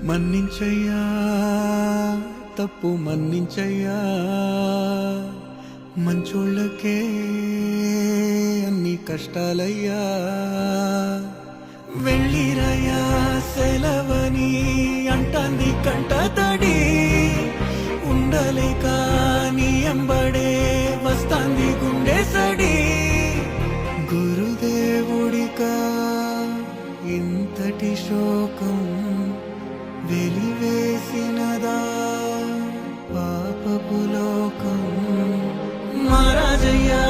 మన్నించయ్యా తప్పు మన్నించయ్యా మంచోళ్ళకే అన్ని కష్టాలయ్యా వెళ్ళిరయ్యా సెలవని అంటాంది కంట తడి ఉండలేక నీ ఎంబడే వస్తాంది గుండె సడి గురుదేవుడికా ఇంతటి శోకం వెలివేసినదా పాపపు లోకం మహారాజయ్యా